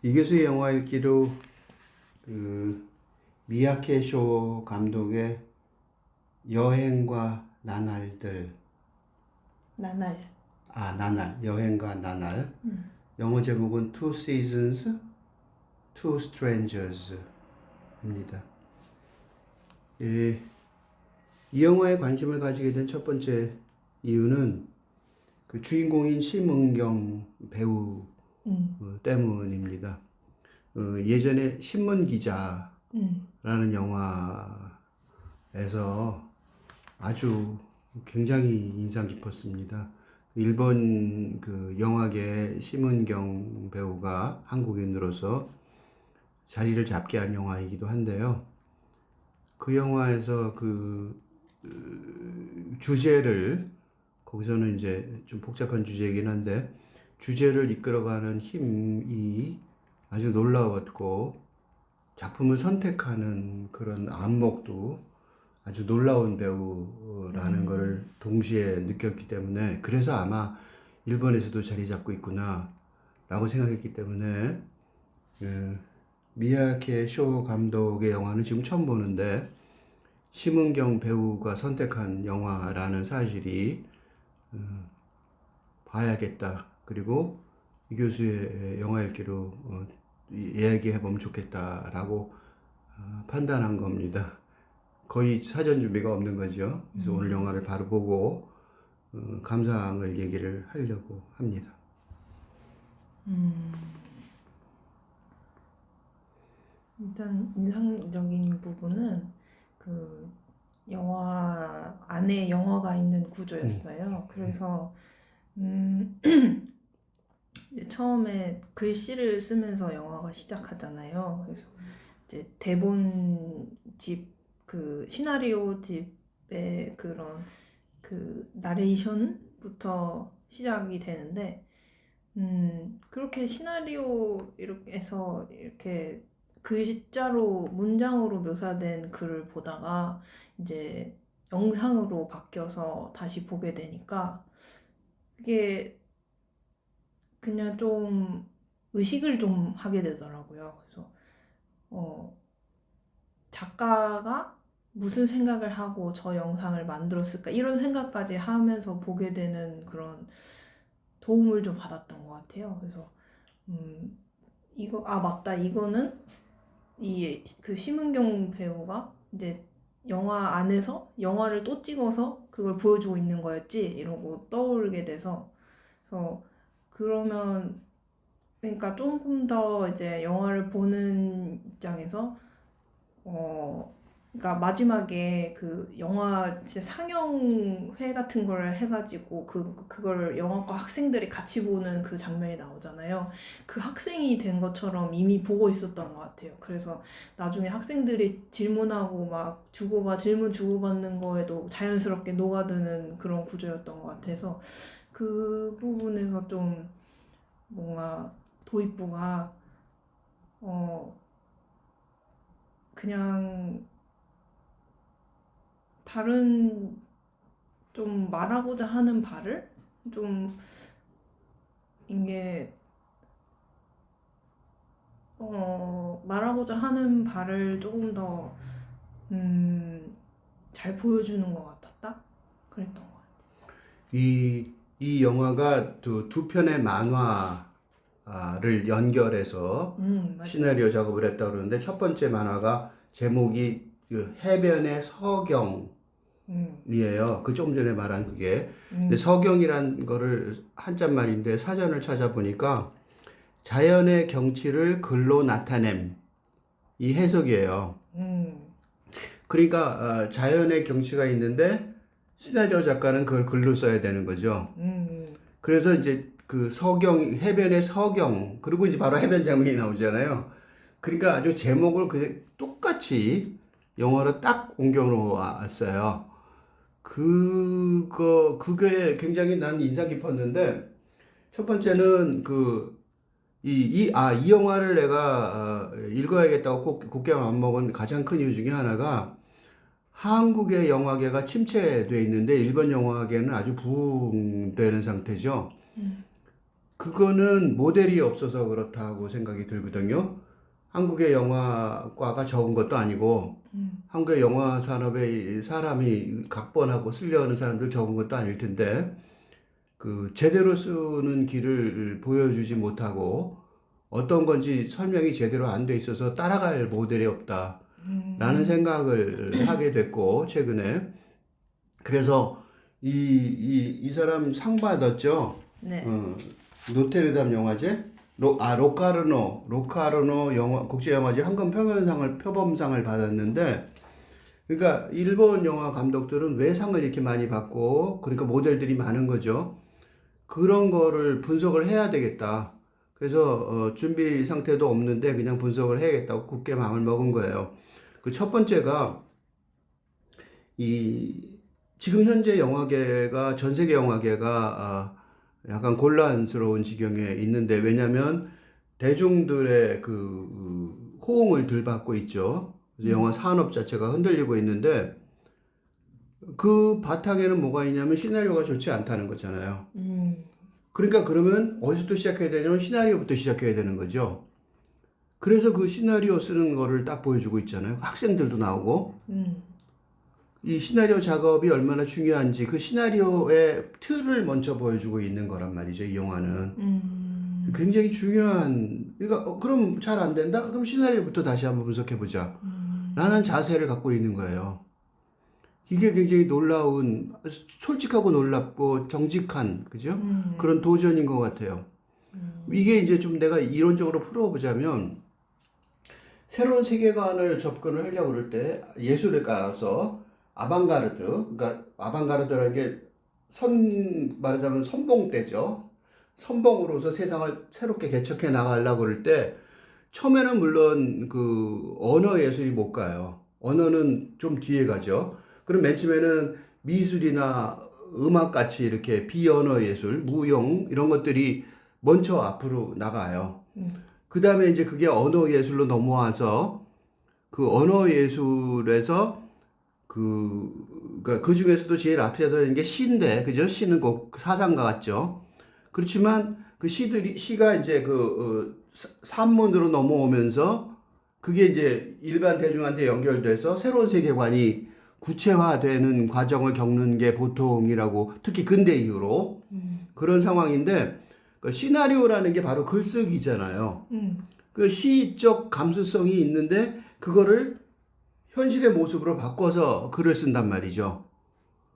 이교수의 영화 읽기로 그 미야케 쇼 감독의 여행과 나날들, 나날. 나날, 여행과 나날. 영어 제목은 Two Seasons, Two Strangers입니다. 이 영화에 관심을 가지게 된 첫 번째 이유는 그 주인공인 심은경 배우 때문입니다. 예전에 신문 기자라는 영화에서 아주 굉장히 인상 깊었습니다. 일본 그 영화계 심은경 배우가 한국인으로서 자리를 잡게 한 영화이기도 한데요. 그 영화에서 주제를, 거기서는 이제 좀 복잡한 주제이긴 한데 주제를 이끌어가는 힘이 아주 놀라웠고, 작품을 선택하는 그런 안목도 아주 놀라운 배우라는 것을 동시에 느꼈기 때문에, 그래서 아마 일본에서도 자리 잡고 있구나 라고 생각했기 때문에, 미야케 쇼 감독의 영화는 지금 처음 보는데 심은경 배우가 선택한 영화라는 사실이 봐야겠다. 그리고 이 교수의 영화 읽기로 이야기해보면 좋겠다라고 판단한 겁니다. 거의 사전 준비가 없는 거죠. 그래서 오늘 영화를 바로 보고 감상을 얘기를 하려고 합니다. 일단 인상적인 부분은 그 영화 안에 영화가 있는 구조였어요. 그래서 이제 처음에 글씨를 쓰면서 영화가 시작하잖아요. 그래서 이제 대본집, 그 시나리오 집의 그런 그 나레이션부터 시작이 되는데, 그렇게 시나리오 이렇게해서 이렇게 글자로 문장으로 묘사된 글을 보다가 이제 영상으로 바뀌어서 다시 보게 되니까 그게 그냥 좀 의식을 좀 하게 되더라고요. 그래서 작가가 무슨 생각을 하고 저 영상을 만들었을까, 이런 생각까지 하면서 보게 되는 그런 도움을 좀 받았던 것 같아요. 그래서 맞다, 이거는 그 심은경 배우가 이제 영화 안에서 영화를 또 찍어서 그걸 보여주고 있는 거였지, 이러고 떠오르게 돼서. 그래서 그러면 그러니까 조금 더 이제 영화를 보는 입장에서 그러니까 마지막에 그 영화 진짜 상영회 같은 걸 해가지고 그걸 영화과 학생들이 같이 보는 그 장면이 나오잖아요. 그 학생이 된 것처럼 이미 보고 있었던 것 같아요. 그래서 나중에 학생들이 질문하고 막 질문 주고받는 거에도 자연스럽게 녹아드는 그런 구조였던 것 같아서, 그 부분에서 좀 뭔가 도입부가 그냥 다른 좀 말하고자 하는 바를 좀 이게 말하고자 하는 바를 조금 더 잘 보여주는 것 같았다? 그랬던 것 같아요. 이 영화가 두 편의 만화를 연결해서 시나리오 작업을 했다고 그러는데, 첫 번째 만화가 제목이 그 해변의 서경이에요. 그 조금 전에 말한 그게. 근데 서경이란 거를 한자말인데 사전을 찾아보니까 자연의 경치를 글로 나타냄, 이 해석이에요. 그러니까 자연의 경치가 있는데 시나리오 작가는 그걸 글로 써야 되는 거죠. 그래서 이제 그 해변의 서경, 그리고 이제 바로 해변 장면이 나오잖아요. 그러니까 아주 제목을 똑같이 영어로 딱 옮겨 놓았어요. 그게 굉장히 난 인상 깊었는데, 첫 번째는 이 영화를 내가 읽어야겠다고 굳게 맘먹은 가장 큰 이유 중에 하나가, 한국의 영화계가 침체되어 있는데 일본 영화계는 아주 부흥되는 상태죠. 그거는 모델이 없어서 그렇다고 생각이 들거든요. 한국의 영화과가 적은 것도 아니고 한국의 영화 산업에 이 사람이 각본하고 쓰려는 사람들 적은 것도 아닐 텐데 그 제대로 쓰는 길을 보여주지 못하고 어떤 건지 설명이 제대로 안 돼 있어서 따라갈 모델이 없다라는 생각을 하게 됐고 최근에 그래서 이 사람 상 받았죠. 네. 노테르담 영화제 로카르노 영화 국제영화제 황금 표범상을 받았는데 그러니까 일본 영화 감독들은 왜 상을 이렇게 많이 받고 그러니까 모델들이 많은 거죠. 그런 거를 분석을 해야 되겠다. 그래서 준비 상태도 없는데 그냥 분석을 해야겠다고 굳게 마음을 먹은 거예요. 그 첫 번째가 이 지금 현재 영화계가 전 세계 영화계가 약간 곤란스러운 지경에 있는데 왜냐하면 대중들의 그 호응을 덜 받고 있죠. 그래서 영화 산업 자체가 흔들리고 있는데 그 바탕에는 뭐가 있냐면 시나리오가 좋지 않다는 거잖아요. 그러니까 그러면 어디서부터 시작해야 되냐면 시나리오부터 시작해야 되는 거죠. 그래서 그 시나리오 쓰는 거를 딱 보여주고 있잖아요. 학생들도 나오고. 이 시나리오 작업이 얼마나 중요한지 그 시나리오의 틀을 먼저 보여주고 있는 거란 말이죠. 이 영화는. 굉장히 중요한, 그러니까 그럼 잘 안 된다? 그럼 시나리오부터 다시 한번 분석해보자. 라는 자세를 갖고 있는 거예요. 이게 굉장히 놀라운, 솔직하고 놀랍고 정직한, 그죠? 그런 도전인 것 같아요. 이게 이제 좀 내가 이론적으로 풀어보자면, 새로운 세계관을 접근을 하려고 그럴 때 예술에 따라서 아방가르드, 그러니까 아방가르드라는 게 말하자면 선봉대죠. 선봉으로서 세상을 새롭게 개척해 나가려고 그럴 때 처음에는 물론 그 언어 예술이 못 가요. 언어는 좀 뒤에 가죠. 그럼 맨 처음에는 미술이나 음악 같이 이렇게 비언어 예술, 무용 이런 것들이 먼저 앞으로 나가요. 그 다음에 이제 그게 언어 예술로 넘어와서 그 언어 예술에서 그 중에서도 제일 앞에 서는 게 시인데, 그죠? 시는 꼭 사상가 같죠? 그렇지만 그 시가 이제 산문으로 넘어오면서 그게 이제 일반 대중한테 연결돼서 새로운 세계관이 구체화되는 과정을 겪는 게 보통이라고, 특히 근대 이후로 그런 상황인데, 그 시나리오라는 게 바로 글쓰기잖아요. 그 시적 감수성이 있는데 그거를 현실의 모습으로 바꿔서 글을 쓴단 말이죠.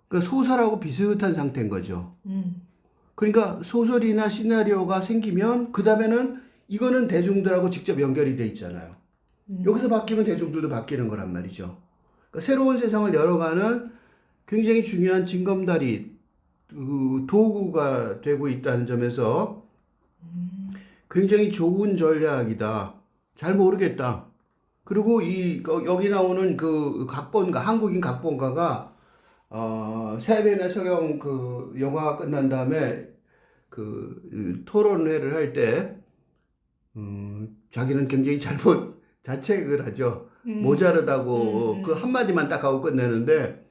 그러니까 소설하고 비슷한 상태인 거죠. 그러니까 소설이나 시나리오가 생기면 그 다음에는 이거는 대중들하고 직접 연결이 돼 있잖아요. 여기서 바뀌면 대중들도 바뀌는 거란 말이죠. 그러니까 새로운 세상을 열어가는 굉장히 중요한 징검다리 도구가 되고 있다는 점에서 굉장히 좋은 전략이다. 잘 모르겠다. 그리고 여기 나오는 그 각본가, 한국인 각본가가, 세배나 서경 그 영화가 끝난 다음에 토론회를 할 때, 자기는 굉장히 자책을 하죠. 모자르다고 그 한마디만 딱 하고 끝내는데,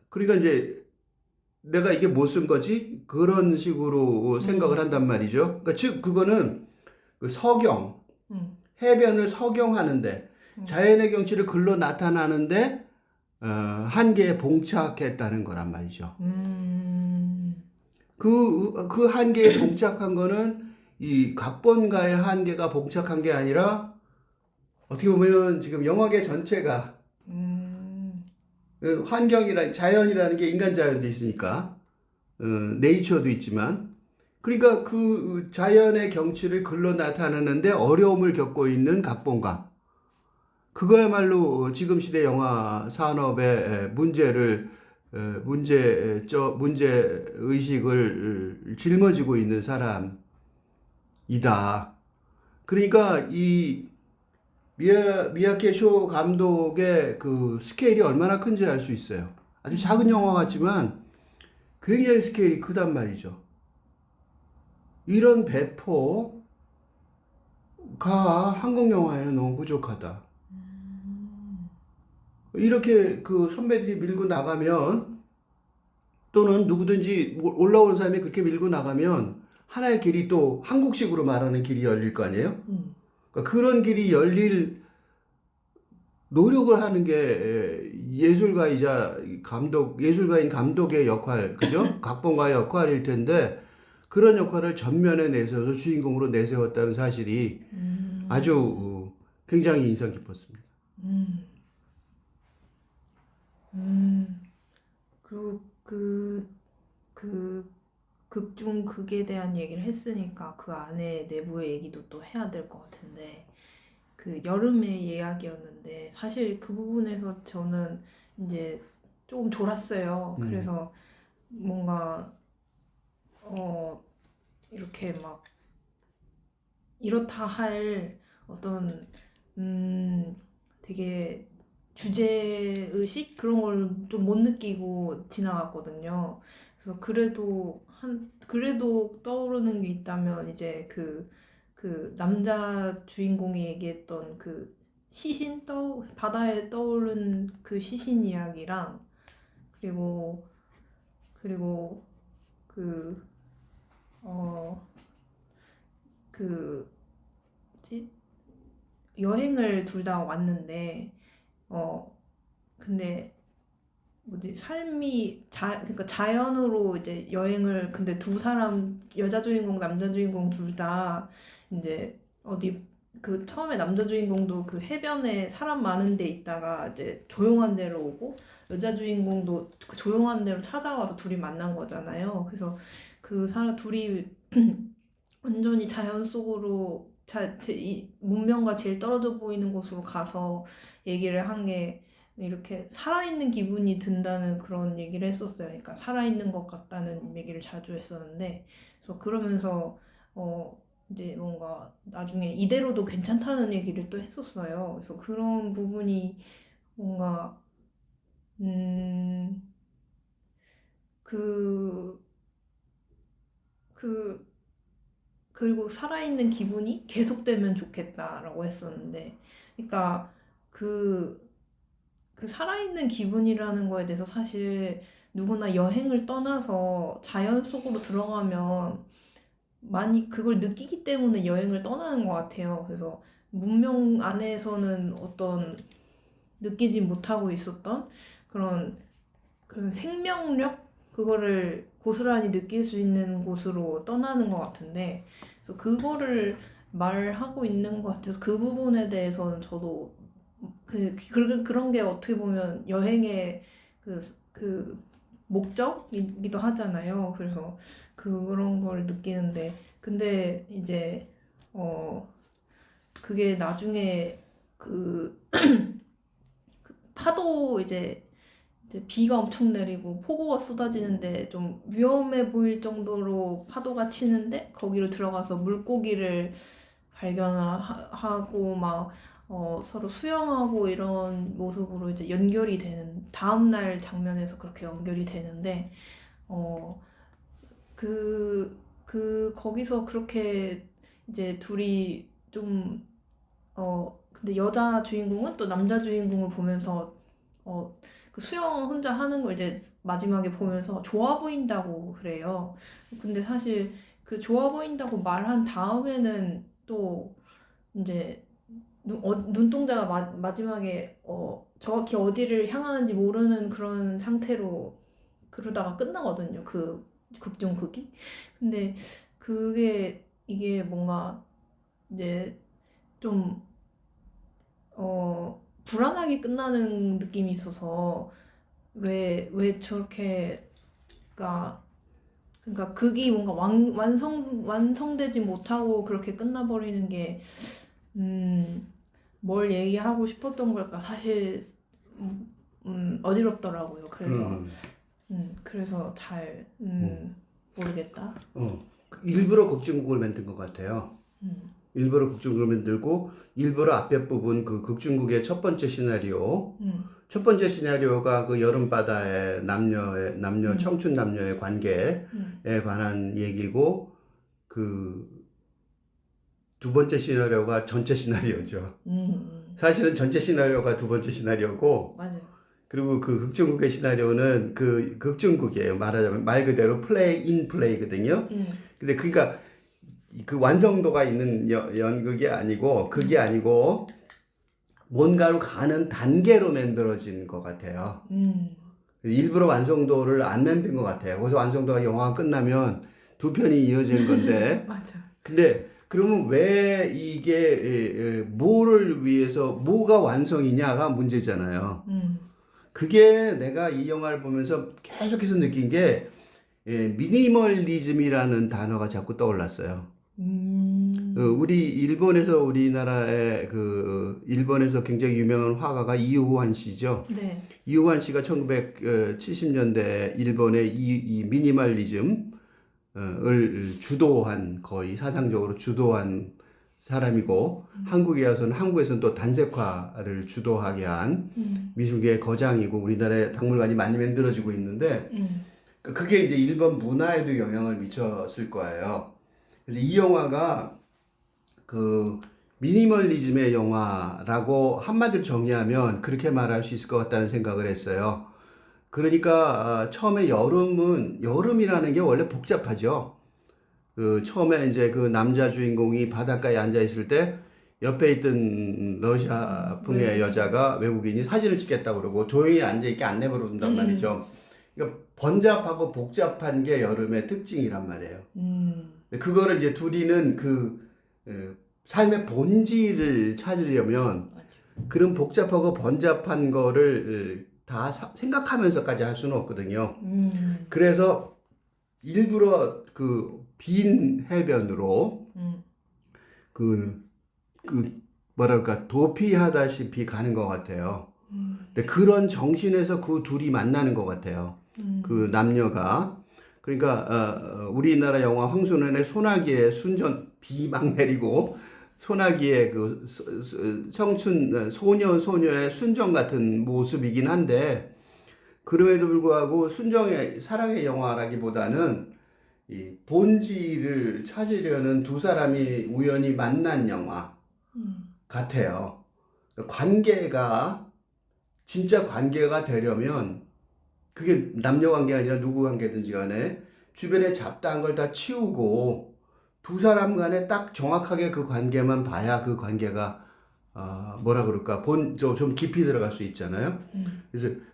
그러니까 이제 내가 이게 뭐 쓴 거지? 그런 식으로 생각을 한단 말이죠. 그러니까 즉, 그거는 그 해변을 서경하는데, 자연의 경치를 글로 나타나는데 한계에 봉착했다는 거란 말이죠. 그 한계에 봉착한 거는 이 각본가의 한계가 봉착한 게 아니라 어떻게 보면 지금 영화계 전체가 자연이라는 게 인간 자연도 있으니까 네이처도 있지만 그러니까 그 자연의 경치를 글로 나타내는데 어려움을 겪고 있는 각본가. 그거야말로 지금 시대 영화 산업의 문제 의식을 짊어지고 있는 사람이다. 그러니까 이 미야케 쇼 감독의 그 스케일이 얼마나 큰지 알 수 있어요. 아주 작은 영화 같지만 굉장히 스케일이 크단 말이죠. 이런 배포가 한국 영화에는 너무 부족하다. 이렇게 그 선배들이 밀고 나가면 또는 누구든지 올라오는 사람이 그렇게 밀고 나가면 하나의 길이 또 한국식으로 말하는 길이 열릴 거 아니에요? 그러니까 그런 길이 열릴 노력을 하는 게 예술가이자 예술가인 감독의 역할, 그죠? 각본가의 역할일 텐데, 그런 역할을 전면에 내세워서 주인공으로 내세웠다는 사실이 아주 굉장히 인상 깊었습니다. 그리고 그 극중 극에 대한 얘기를 했으니까 그 안에 내부의 얘기도 또 해야 될 것 같은데, 그 여름의 이야기였는데 사실 그 부분에서 저는 이제 조금 졸았어요. 그래서 뭔가 이렇게 막 이렇다 할 어떤 되게 주제의식 그런 걸 좀 못 느끼고 지나갔거든요. 그래서 그래도 떠오르는 게 있다면 이제 그 남자 주인공이 얘기했던 그 바다에 떠오른 그 시신 이야기랑 그리고 그 뭐지? 여행을 둘 다 왔는데 근데 뭐지 삶이 그러니까 자연으로 이제 여행을 근데 두 사람 여자 주인공 남자 주인공 둘 다 이제 어디 그 처음에 남자 주인공도 그 해변에 사람 많은 데 있다가 이제 조용한 데로 오고 여자 주인공도 그 조용한 데로 찾아와서 둘이 만난 거잖아요. 그래서 그 사람 둘이 완전히 자연 속으로 이 문명과 제일 떨어져 보이는 곳으로 가서 얘기를 한 게 이렇게 살아있는 기분이 든다는 그런 얘기를 했었어요. 그러니까 살아있는 것 같다는 얘기를 자주 했었는데, 그래서 그러면서 이제 뭔가 나중에 이대로도 괜찮다는 얘기를 또 했었어요. 그래서 그런 부분이 뭔가 그리고 살아있는 기분이 계속되면 좋겠다라고 했었는데, 그러니까 그 살아있는 기분이라는 거에 대해서 사실 누구나 여행을 떠나서 자연 속으로 들어가면 많이 그걸 느끼기 때문에 여행을 떠나는 것 같아요. 그래서 문명 안에서는 어떤 느끼지 못하고 있었던 그런 생명력? 그거를 고스란히 느낄 수 있는 곳으로 떠나는 것 같은데, 그래서 그거를 말하고 있는 것 같아서 그 부분에 대해서는 저도 그런 게 어떻게 보면 여행의 그 목적이기도 하잖아요. 그래서 그런 걸 느끼는데, 근데 이제 그게 나중에 그 파도 이제 비가 엄청 내리고 폭우가 쏟아지는데 좀 위험해 보일 정도로 파도가 치는데 거기로 들어가서 물고기를 발견하고 막 서로 수영하고 이런 모습으로 이제 연결이 되는 다음날 장면에서 그렇게 연결이 되는데 거기서 그렇게 이제 둘이 좀 근데 여자 주인공은 또 남자 주인공을 보면서 그 수영 혼자 하는 걸 이제 마지막에 보면서 좋아 보인다고 그래요. 근데 사실 그 좋아 보인다고 말한 다음에는 또 이제 눈동자가 마지막에 정확히 어디를 향하는지 모르는 그런 상태로 그러다가 끝나거든요. 그 극중 극이. 근데 이게 뭔가 이제 좀 불안하게 끝나는 느낌이 있어서 왜 저렇게 그러니까 극이 뭔가 완성되지 못하고 그렇게 끝나버리는 게 뭘 얘기하고 싶었던 걸까 사실 어지럽더라고요. 그래서 잘 모르겠다. 일부러 극중극을 만든 것 같아요. 일부러 극중극을 만들고 일부러 앞에 부분 그 극중극의 첫 번째 시나리오 첫 번째 시나리오가 그 여름바다의 남녀 청춘 남녀의 관계에 관한 얘기고 그 두 번째 시나리오가 전체 시나리오죠. 사실은 전체 시나리오가 두 번째 시나리오고 맞아요. 그리고 그 극중극의 시나리오는 그 극중극이에요. 말하자면 말 그대로 플레이거든요. 근데 그러니까 그 완성도가 있는 연극이 아니고 그게 아니고 뭔가로 가는 단계로 만들어진 것 같아요. 일부러 완성도를 안 만든 것 같아요. 거기서 완성도가 영화가 끝나면 두 편이 이어지는 건데. 맞아. 근데 그러면 왜 이게 뭐를 위해서 뭐가 완성이냐가 문제잖아요. 그게 내가 이 영화를 보면서 계속해서 느낀 게 미니멀리즘이라는 단어가 자꾸 떠올랐어요. 우리 일본에서 우리나라의 일본에서 굉장히 유명한 화가가 이우환 씨죠. 네. 이우환 씨가 1970년대 일본의 이 미니멀리즘을 주도한 거의 사상적으로 주도한 사람이고 한국에서는 또 단색화를 주도하게 한 미술계의 거장이고 우리나라의 박물관이 많이 만들어지고 있는데 그게 이제 일본 문화에도 영향을 미쳤을 거예요. 그래서 이 영화가 그 미니멀리즘의 영화라고 한마디로 정의하면 그렇게 말할 수 있을 것 같다는 생각을 했어요. 그러니까 처음에 여름이라는 게 원래 복잡하죠. 처음에 이제 그 남자 주인공이 바닷가에 앉아 있을 때 옆에 있던 러시아풍의 여자가 외국인이 사진을 찍겠다고 그러고 조용히 앉아 있게 안 내버려둔단 말이죠. 그러니까 번잡하고 복잡한 게 여름의 특징이란 말이에요. 그거를 이제 둘이는 삶의 본질을 찾으려면 그런 복잡하고 번잡한 거를 다 생각하면서까지 할 수는 없거든요. 그래서 일부러 빈 해변으로 뭐랄까 도피하다시피 가는 것 같아요. 근데 그런 정신에서 그 둘이 만나는 것 같아요. 그 남녀가. 그러니까 우리나라 영화 황순원의 소나기의 순전 비 막 내리고 소나기의 청춘 소녀의 순정 같은 모습이긴 한데 그럼에도 불구하고 순정의 사랑의 영화라기보다는 이 본질을 찾으려는 두 사람이 우연히 만난 영화 같아요. 진짜 관계가 되려면 그게 남녀 관계가 아니라 누구 관계든지 간에 주변에 잡다한 걸 다 치우고 두 사람 간에 딱 정확하게 그 관계만 봐야 그 관계가 뭐라 그럴까 좀 깊이 들어갈 수 있잖아요.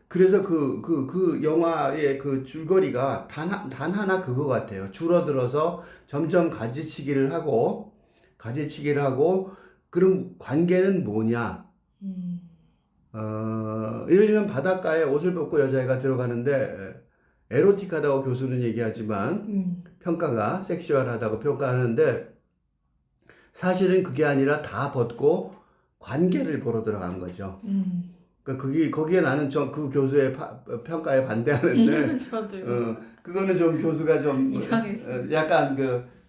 그래서 그 영화의 그 줄거리가 단 하나 그거 같아요. 줄어들어서 점점 가지치기를 하고 그럼 관계는 뭐냐? 예를 들면 바닷가에 옷을 벗고 여자애가 들어가는데 에로틱하다고 교수는 얘기하지만 평가가 섹슈얼하다고 평가하는데 사실은 그게 아니라 다 벗고 관계를 보러 들어간 거죠. 그러니까 거기에 나는 그 교수의 평가에 반대하는데 그거는 좀 교수가 좀 약간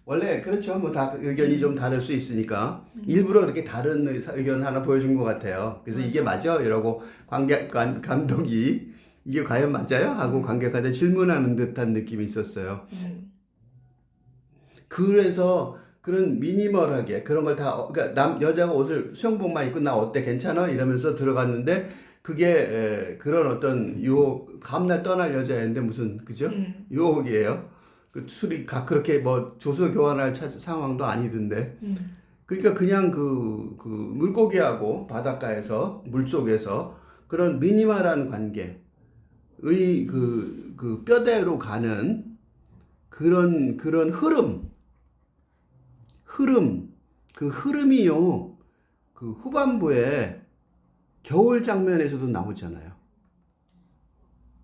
원래 그렇죠. 뭐 다 의견이 좀 다를 수 있으니까 일부러 그렇게 다른 의견 하나 보여준 것 같아요. 그래서 이게 맞아? 이러고 감독이 이게 과연 맞아요? 하고 관객한테 질문하는 듯한 느낌이 있었어요. 그래서 그런 미니멀하게 그런 걸 다 그러니까 여자가 옷을 수영복만 입고 나 어때 괜찮아? 이러면서 들어갔는데 그게 그런 어떤 유혹 다음날 떠날 여자애인데 무슨 그죠? 유혹이에요. 그 술이 그렇게 뭐 조서 교환할 상황도 아니던데. 그러니까 그냥 물고기하고 바닷가에서 물속에서 그런 미니멀한 관계의 그 뼈대로 가는 그런 그 흐름이요. 그 후반부에 겨울 장면에서도 나오잖아요.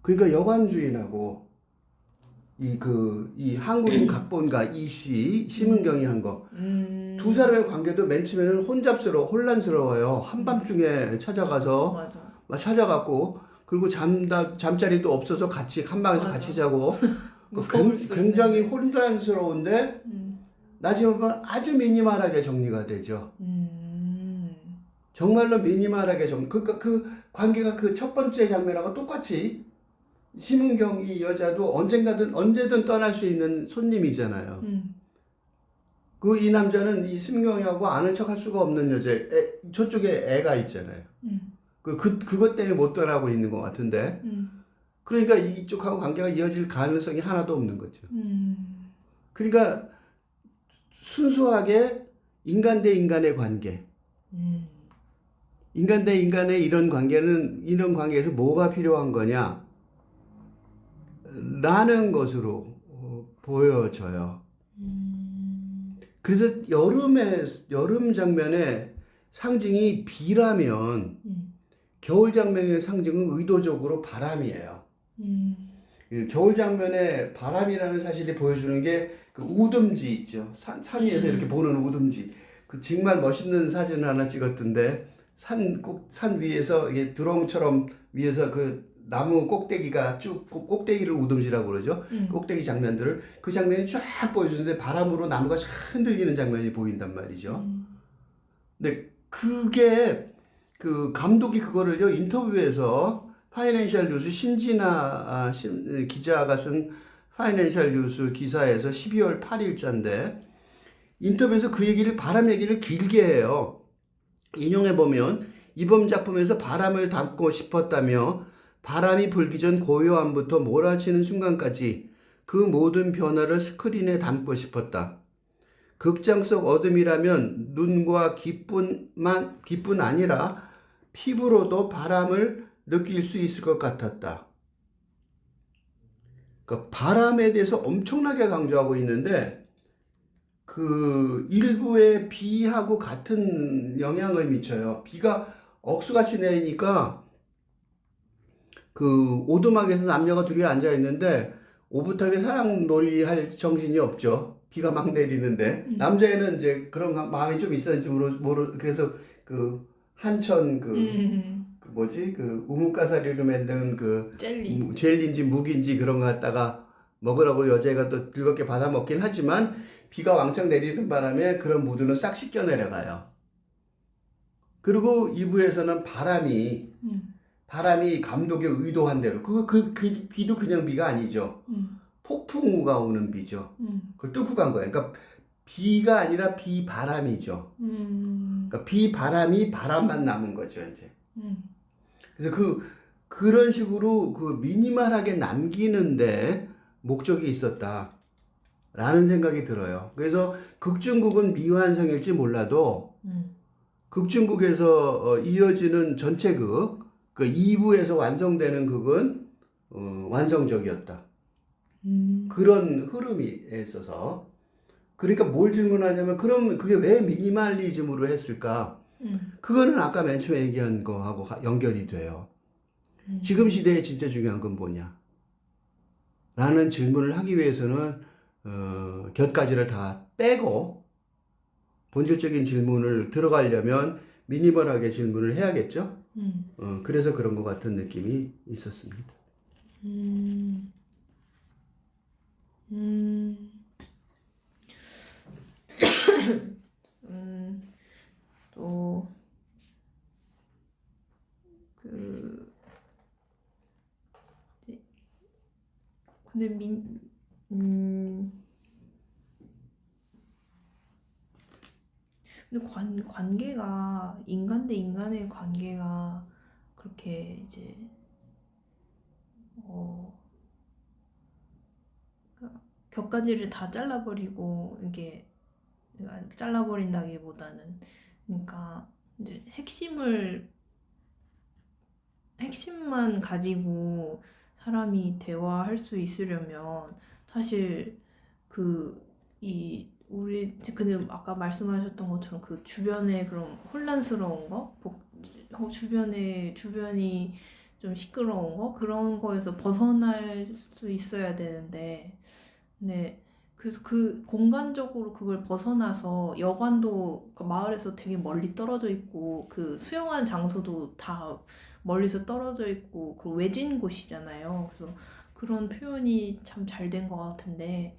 그러니까 여관 주인하고 이 한국인 각본가 이씨 심은경이 한 거. 두 사람의 관계도 맨 처음에는 혼란스러워요. 한밤중에 찾아가서 막 찾아갖고 그리고 잠자리도 없어서 같이 한 방에서 같이 자고 굉장히 혼란스러운데 나중에 보면 아주 미니멀하게 정리가 되죠. 정말로 미니멀하게 그러니까 그 관계가 그 첫 번째 장면하고 똑같이 심은경 이 여자도 언제든 떠날 수 있는 손님이잖아요. 이 남자는 이 심은경하고 아는 척 할 수가 없는 저쪽에 애가 있잖아요. 그것 때문에 못 떠나고 있는 것 같은데. 그러니까 이쪽하고 관계가 이어질 가능성이 하나도 없는 거죠. 그러니까 순수하게 인간 대 인간의 관계. 인간 대 인간의 이런 관계에서 뭐가 필요한 거냐? 라는 것으로 보여져요. 그래서 여름 장면의 상징이 비라면 겨울 장면의 상징은 의도적으로 바람이에요. 겨울 장면에 바람이라는 사실이 보여주는 게 그 우듬지 있죠. 산 위에서 이렇게 보는 우듬지. 그 정말 멋있는 사진을 하나 찍었던데 산 위에서 이게 드론처럼 위에서 그 나무 꼭대기가 쭉 꼭대기를 우듬지라고 그러죠. 꼭대기 장면들을 그 장면이 쫙 보여주는데 바람으로 나무가 쫙 흔들리는 장면이 보인단 말이죠. 근데 그게 그 감독이 그거를요 인터뷰에서 파이낸셜 뉴스 신진아 기자가 쓴 파이낸셜 뉴스 기사에서 12월 8일자인데 인터뷰에서 그 얘기를 바람 얘기를 길게 해요. 인용해 보면 이번 작품에서 바람을 담고 싶었다며 바람이 불기 전 고요함부터 몰아치는 순간까지 그 모든 변화를 스크린에 담고 싶었다. 극장 속 어둠이라면 눈과 기뿐 아니라 피부로도 바람을 느낄 수 있을 것 같았다. 그러니까 바람에 대해서 엄청나게 강조하고 있는데 그 일부의 비하고 같은 영향을 미쳐요. 비가 억수같이 내리니까 그 오두막에서 남녀가 둘이 앉아 있는데 오붓하게 사랑놀이 할 정신이 없죠. 비가 막 내리는데 남자애는 이제 그런 마음이 좀 있었는지 그래서 그 한천 그 뭐지 그 우뭇가사리로 만든 그 젤리인지 묵인지 그런 거 갖다가 먹으라고 여자애가 또 즐겁게 받아 먹긴 하지만 비가 왕창 내리는 바람에 그런 무드는 싹 씻겨 내려가요. 그리고 2부에서는 바람이 감독의 의도한 대로 그 비도 그냥 비가 아니죠. 폭풍우가 오는 비죠. 그걸 뚫고 간 거예요. 그러니까 비가 아니라 비바람이죠. 그러니까 비바람이 바람만 남은 거죠, 이제. 그래서 그런 식으로 그 미니멀하게 남기는데 목적이 있었다라는 생각이 들어요. 그래서 극중국은 미완성일지 몰라도 극중국에서 이어지는 전체 그 2부에서 완성되는 극은 완성적이었다. 그런 흐름이 있어서 그러니까 뭘 질문하냐면 그럼 그게 왜 미니멀리즘으로 했을까? 그거는 아까 맨 처음에 얘기한 거하고 연결이 돼요. 지금 시대에 진짜 중요한 건 뭐냐? 라는 질문을 하기 위해서는 곁가지를 다 빼고 본질적인 질문을 들어가려면 미니멀하게 질문을 해야겠죠? 그래서 그런 것 같은 느낌이 있었습니다. 또, 그, 근데 근데 관계가, 인간 대 인간의 관계가 그렇게 이제, 곁가지를 다 잘라버리고, 이게, 잘라버린다기보다는, 그러니까, 이제 핵심만 가지고 사람이 대화할 수 있으려면, 사실, 근데 아까 말씀하셨던 것처럼 그 주변에 그런 혼란스러운 거, 주변이 좀 시끄러운 거, 그런 거에서 벗어날 수 있어야 되는데, 네. 그래서 그 공간적으로 그걸 벗어나서 여관도 그 마을에서 되게 멀리 떨어져 있고, 그 수영하는 장소도 다 멀리서 떨어져 있고, 그 외진 곳이잖아요. 그래서 그런 표현이 참 잘 된 것 같은데,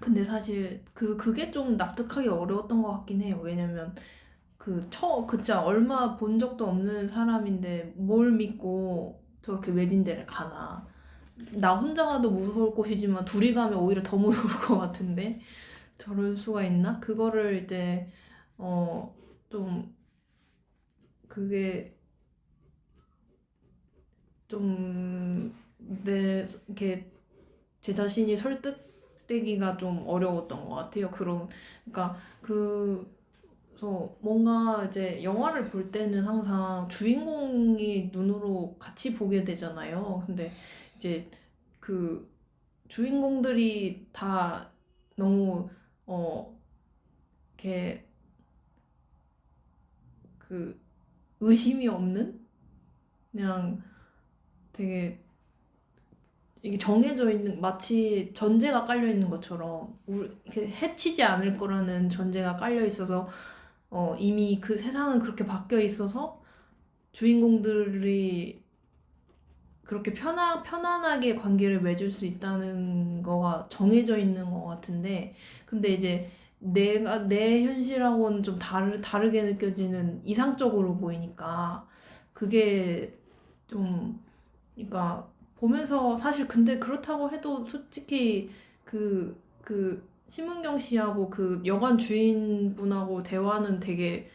근데 사실 그게 좀 납득하기 어려웠던 것 같긴 해요. 왜냐면 진짜 얼마 본 적도 없는 사람인데 뭘 믿고 저렇게 외진 데를 가나. 나 혼자 가도 무서울 곳이지만 둘이 가면 오히려 더 무서울 것 같은데 저럴 수가 있나? 그거를 이제 좀 그게 좀 이렇게 제 자신이 설득되지 되기가 좀 어려웠던 것 같아요. 그러니까 그래서 뭔가 이제 영화를 볼 때는 항상 주인공이 눈으로 같이 보게 되잖아요. 근데 이제 그 주인공들이 다 너무 이렇게 그 의심이 없는 그냥 되게 이게 정해져 있는 마치 전제가 깔려 있는 것처럼 이렇게 해치지 않을 거라는 전제가 깔려 있어서 이미 그 세상은 그렇게 바뀌어 있어서 주인공들이 그렇게 편안하게 관계를 맺을 수 있다는 거가 정해져 있는 것 같은데 근데 이제 내 현실하고는 좀 다르게 느껴지는 이상적으로 보이니까 그게 좀 그러니까 보면서 사실 근데 그렇다고 해도 솔직히 그 심은경 씨하고 그 여관 주인분하고 대화는 되게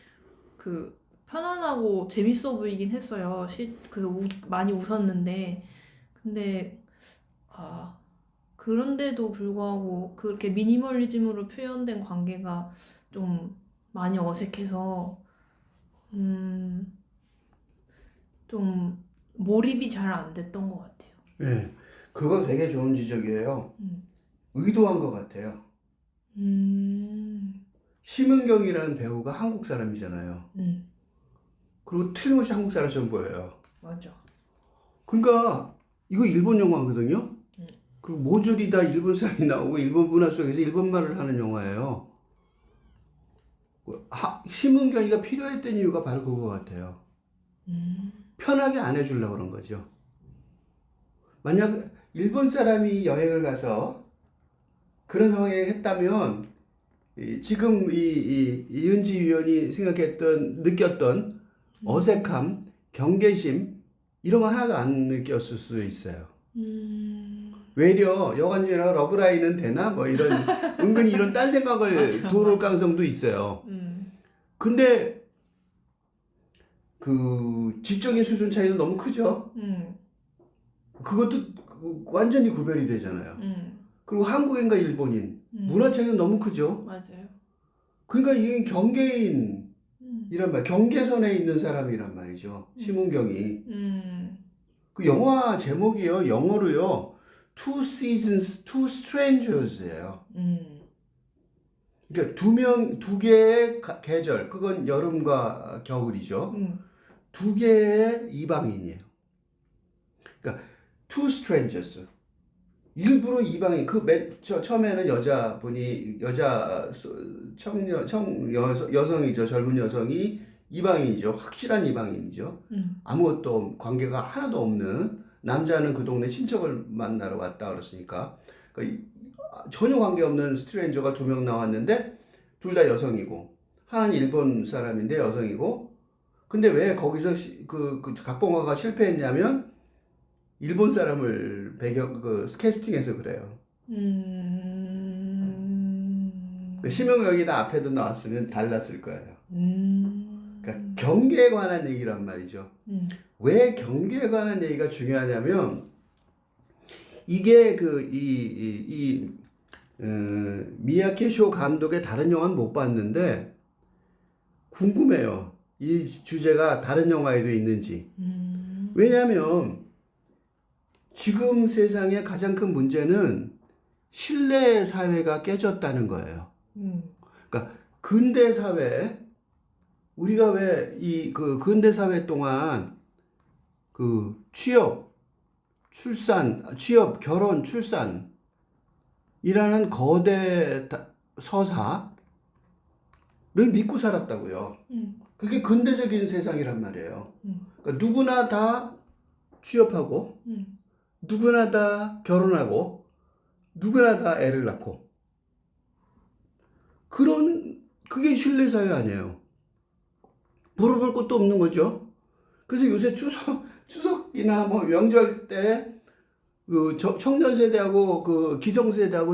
그 편안하고 재밌어 보이긴 했어요. 많이 웃었는데 근데 그런데도 불구하고 그렇게 미니멀리즘으로 표현된 관계가 좀 많이 어색해서 좀 몰입이 잘 안 됐던 것 같아요. 네, 그거 되게 좋은 지적이에요. 음. 의도한 것 같아요. 심은경이라는 배우가 한국 사람이잖아요. 그리고 틀림없이 한국 사람처럼 보여요. 맞아. 그러니까 이거 일본 영화거든요. 그리고 모조리 다 일본 사람이 나오고 일본 문화 속에서 일본말을 하는 영화예요. 심은경이가 필요했던 이유가 바로 그거 같아요. 편하게 안 해주려고 그런 거죠. 만약 일본 사람이 여행을 가서 그런 상황에 했다면 지금 이은지 위원이 느꼈던 어색함, 경계심 이런 거 하나도 안 느꼈을 수도 있어요. 외려 여관중이랑 러브라인은 되나? 뭐 이런 은근히 이런 딴 생각을 맞아, 들어올 맞아. 가능성도 있어요. 근데 그 지적인 수준 차이도 너무 크죠. 그것도 완전히 구별이 되잖아요. 그리고 한국인과 일본인 문화 차이는 너무 크죠. 맞아요. 그러니까 이게 경계인 이란 말, 경계선에 있는 사람이란 말이죠. 심은경이. 그 영화 제목이요, 영어로요, Two Seasons, Two Strangers예요. 그러니까 두 개의 계절, 그건 여름과 겨울이죠. 두 개의 이방인이에요. 그러니까 Two Strangers. 일부러 이방인, 처음에는 여성이죠. 젊은 여성이 이방인이죠. 확실한 이방인이죠. 아무것도 관계가 하나도 없는 남자는 그 동네 친척을 만나러 왔다 그랬으니까 그러니까 전혀 관계없는 스트레인저가 2명 나왔는데 둘 다 여성이고 하나는 일본 사람인데 여성이고 근데 왜 거기서 그 각본가가 실패했냐면 일본 사람을 캐스팅해서 그래요. 심형역이나 앞에도 나왔으면 달랐을 거예요. 그러니까 경계에 관한 얘기란 말이죠. 왜 경계에 관한 얘기가 중요하냐면 이게 미야케 쇼 감독의 다른 영화는 못 봤는데 궁금해요. 이 주제가 다른 영화에도 있는지. 왜냐하면 지금 세상의 가장 큰 문제는 신뢰 사회가 깨졌다는 거예요. 그러니까 근대 사회 우리가 왜 근대 사회 동안 취업, 결혼, 출산이라는 거대 서사를 믿고 살았다고요. 그게 근대적인 세상이란 말이에요. 그러니까 누구나 다 취업하고 누구나 다 결혼하고 누구나 다 애를 낳고 그게 신뢰사회 아니에요. 물어볼 것도 없는 거죠. 그래서 요새 추석이나 뭐 명절 때 청년 세대하고 기성 세대하고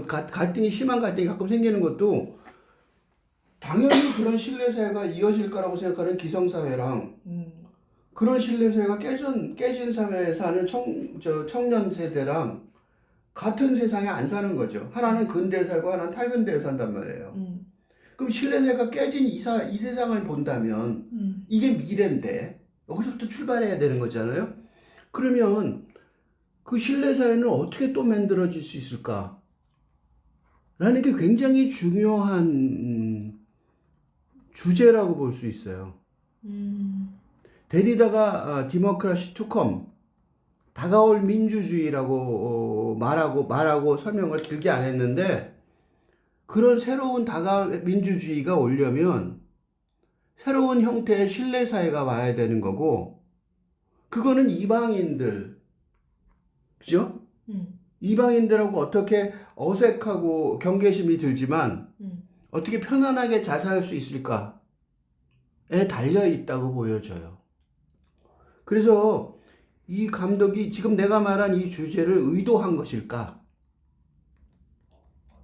갈등이 심한 갈등이 가끔 생기는 것도 당연히 그런 신뢰사회가 이어질 거라고 생각하는 기성사회랑 그런 신뢰사회가 깨진 사회에 사는 청년 세대랑 같은 세상에 안 사는 거죠. 하나는 근대에 살고 하나는 탈근대에 산단 말이에요. 그럼 신뢰사회가 깨진 이 세상을 본다면 이게 미래인데 여기서부터 출발해야 되는 거잖아요. 그러면 그 신뢰사회는 어떻게 또 만들어질 수 있을까? 라는 게 굉장히 중요한 주제라고 볼 수 있어요. 데리다가 디모크라시 투컴 다가올 민주주의라고 말하고 설명을 길게 안 했는데 그런 새로운 다가올 민주주의가 오려면 새로운 형태의 신뢰사회가 와야 되는 거고 그거는 이방인들 그죠? 이방인들하고 어떻게 어색하고 경계심이 들지만 어떻게 편안하게 잘 살 수 있을까에 달려 있다고 보여져요. 그래서 이 감독이 지금 내가 말한 이 주제를 의도한 것일까?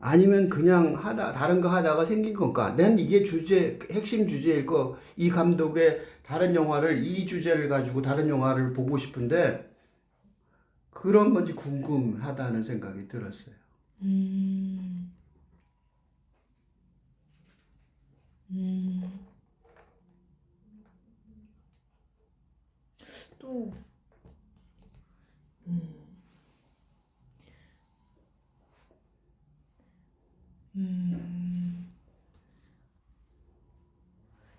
아니면 그냥 다른 거 하다가 생긴 건가? 난 이게 핵심 주제일 거, 이 감독의 다른 영화를, 이 주제를 가지고 다른 영화를 보고 싶은데, 그런 건지 궁금하다는 생각이 들었어요. 또,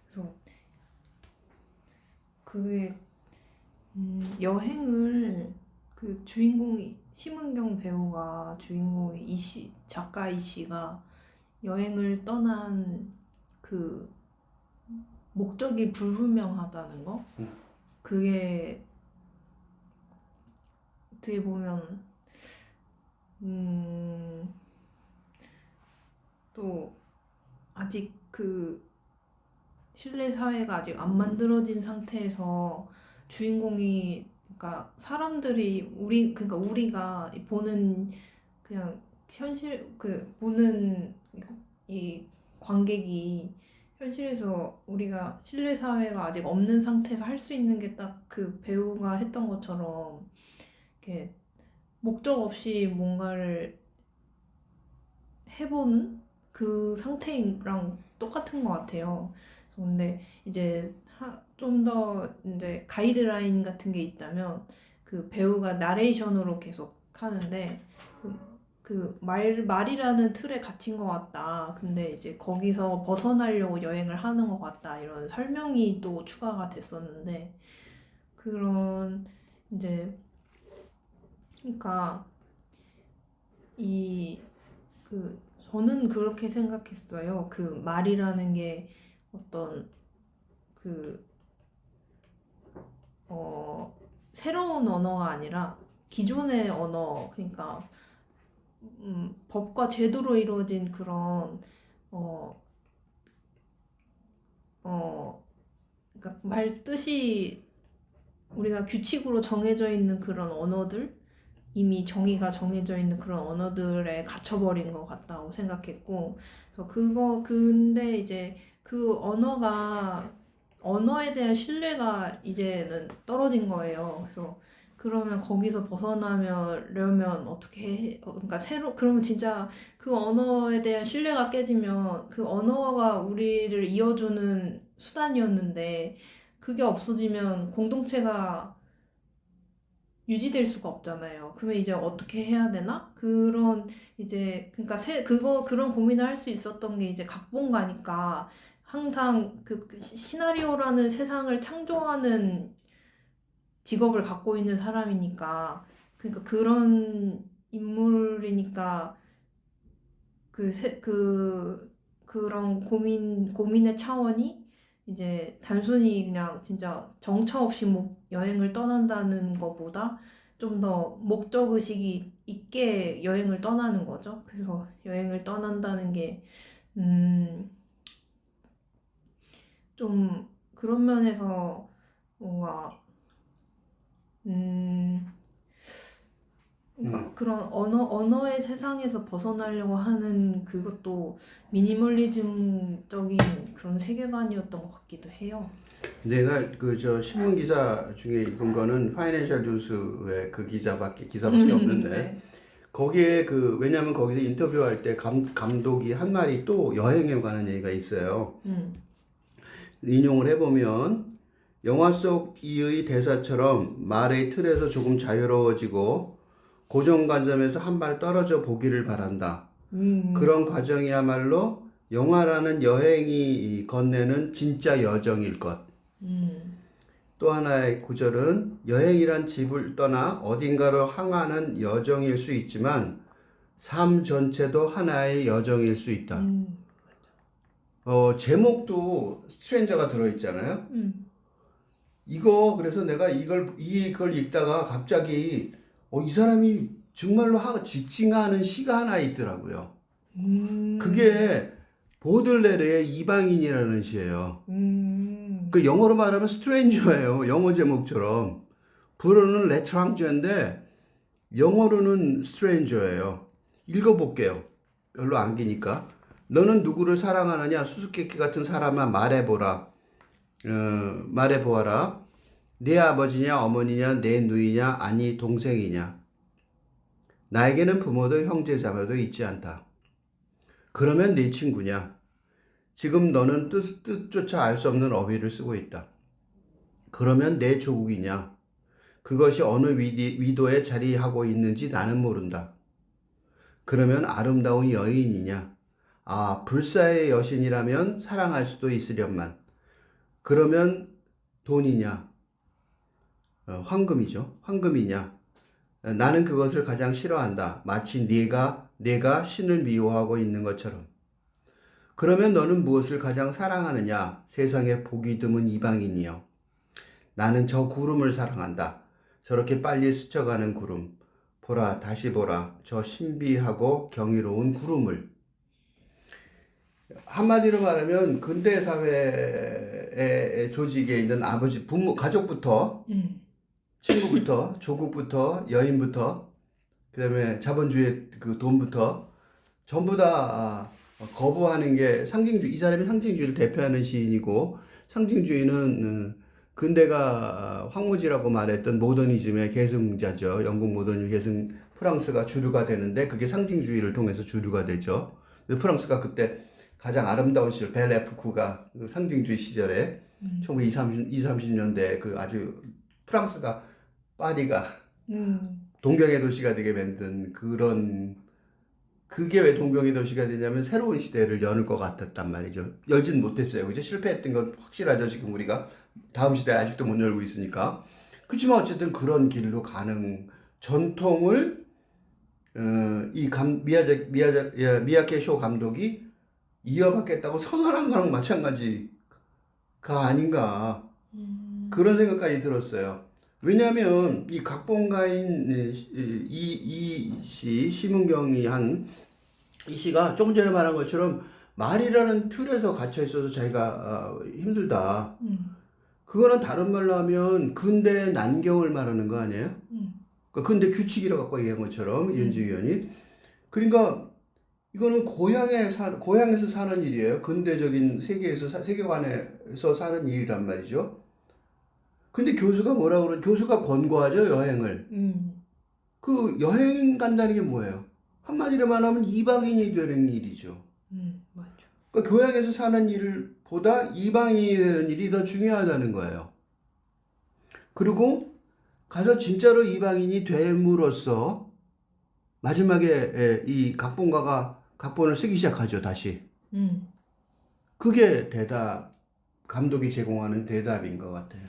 그래서 그게 여행을 그 주인공이 심은경 배우가 주인공의 작가 이 씨가 여행을 떠난 그 목적이 불분명하다는 거? 그게 어떻게 보면 또 아직 그 신뢰 사회가 아직 안 만들어진 상태에서 주인공이 그러니까 사람들이 그러니까 우리가 보는 그냥 현실 보는 이 관객이 현실에서 우리가 신뢰 사회가 아직 없는 상태에서 할 수 있는 게 딱 그 배우가 했던 것처럼 이렇게 목적 없이 뭔가를 해보는 그 상태랑 똑같은 것 같아요. 근데 이제 좀 더 이제 가이드라인 같은 게 있다면 그 배우가 나레이션으로 계속 하는데 말이라는 틀에 갇힌 것 같다. 근데 이제 거기서 벗어나려고 여행을 하는 것 같다. 이런 설명이 또 추가가 됐었는데 그런 이제 그러니까 저는 그렇게 생각했어요. 그 말이라는 게 어떤 새로운 언어가 아니라 기존의 언어, 그러니까 법과 제도로 이루어진 그런 그러니까 말 뜻이 우리가 규칙으로 정해져 있는 그런 언어들, 이미 정의가 정해져 있는 그런 언어들에 갇혀버린 것 같다고 생각했고, 그래서 근데 이제 그 언어에 대한 신뢰가 이제는 떨어진 거예요. 그래서 그러면 거기서 벗어나려면 어떻게 그러니까 그러면 진짜 그 언어에 대한 신뢰가 깨지면 그 언어가 우리를 이어주는 수단이었는데 그게 없어지면 공동체가 유지될 수가 없잖아요. 그러면 이제 어떻게 해야 되나? 그러니까 그런 고민을 할 수 있었던 게 이제 각본가니까 항상 그 시나리오라는 세상을 창조하는 직업을 갖고 있는 사람이니까 그러니까 그런 인물이니까 그런 고민의 차원이 이제 단순히 그냥 진짜 정처 없이 여행을 떠난다는 것보다 좀 더 목적의식이 있게 여행을 떠나는 거죠. 그래서 여행을 떠난다는 게, 좀 그런 면에서 뭔가, 그러니까 그런 언어의 세상에서 벗어나려고 하는 그것도 미니멀리즘적인 그런 세계관이었던 것 같기도 해요. 내가 신문 기사 중에 읽은 거는 파이낸셜 뉴스의 기사밖에 없는데 네. 거기에 왜냐면 거기서 인터뷰할 때 감독이 한 말이 또 여행에 관한 얘기가 있어요. 인용을 해보면 영화 속 이의 대사처럼 말의 틀에서 조금 자유로워지고 고정관점에서 한 발 떨어져 보기를 바란다. 그런 과정이야말로 영화라는 여행이 건네는 진짜 여정일 것. 또 하나의 구절은 여행이란 집을 떠나 어딘가로 향하는 여정일 수 있지만 삶 전체도 하나의 여정일 수 있다. 제목도 스트레인저가 들어있잖아요. 이거 그래서 내가 이걸 읽다가 갑자기 이 사람이 정말로 지칭하는 시가 하나 있더라고요. 그게 보들레르의 이방인이라는 시예요. 그 영어로 말하면 스트레인저예요. 영어 제목처럼. 불어는 레트랑저인데 영어로는 스트레인저예요. 읽어볼게요. 별로 안 기니까. 너는 누구를 사랑하느냐? 수수께끼 같은 사람아 말해보라. 말해보아라. 내 아버지냐 어머니냐 내 누이냐 아니 동생이냐. 나에게는 부모도 형제자매도 있지 않다. 그러면 네 친구냐? 지금 너는 뜻조차 알 수 없는 어휘를 쓰고 있다. 그러면 내 조국이냐? 그것이 어느 위도에 자리하고 있는지 나는 모른다. 그러면 아름다운 여인이냐? 불사의 여신이라면 사랑할 수도 있으련만. 그러면 돈이냐? 황금이죠. 황금이냐? 나는 그것을 가장 싫어한다. 마치 내가 신을 미워하고 있는 것처럼. 그러면 너는 무엇을 가장 사랑하느냐? 세상에 복이 드문 이방인이여. 나는 저 구름을 사랑한다. 저렇게 빨리 스쳐가는 구름. 보라, 다시 보라. 저 신비하고 경이로운 구름을. 한마디로 말하면 근대 사회의 조직에 있는 아버지, 부모, 가족부터, 친구부터, 조국부터, 여인부터, 그다음에 자본주의 돈부터 전부 다 거부하는 게 상징주의. 이 사람이 상징주의를 대표하는 시인이고, 상징주의는 근대가 황무지라고 말했던 모더니즘의 계승자죠. 영국 모더니즘 계승, 프랑스가 주류가 되는데 그게 상징주의를 통해서 주류가 되죠. 프랑스가 그때 가장 아름다운 시절 벨레푸크가 상징주의 시절에 1920, 30년대 아주 프랑스가 파리가 동경의 도시가 되게 만든 그게 왜 동경의 도시가 되냐면 새로운 시대를 여는 것 같았단 말이죠. 열진 못했어요. 그죠? 실패했던 건 확실하죠. 지금 우리가 다음 시대에 아직도 못 열고 있으니까. 그렇지만 어쨌든 그런 길로 가는 전통을 미야케 쇼 감독이 이어받겠다고 선언한 거랑 마찬가지가 아닌가 그런 생각까지 들었어요. 왜냐하면 이 각본가인 심은경이 한 이 시가 조금 전에 말한 것처럼 말이라는 틀에서 갇혀 있어서 자기가 힘들다. 그거는 다른 말로 하면 근대 난경을 말하는 거 아니에요? 그러니까 근대 규칙이라고 갖고 얘기한 것처럼 이은지 의원이. 그러니까 이거는 고향에서 사는 일이에요. 근대적인 세계관에서 사는 일이란 말이죠. 근데 교수가 뭐라고 교수가 권고하죠, 여행을. 그 여행 간다는 게 뭐예요? 한마디로 말하면 이방인이 되는 일이죠. 맞죠. 그러니까 교양에서 사는 일보다 이방인이 되는 일이 더 중요하다는 거예요. 그리고 가서 진짜로 이방인이 됨으로써 마지막에 이 각본가가 각본을 쓰기 시작하죠, 다시. 그게 감독이 제공하는 대답인 것 같아요.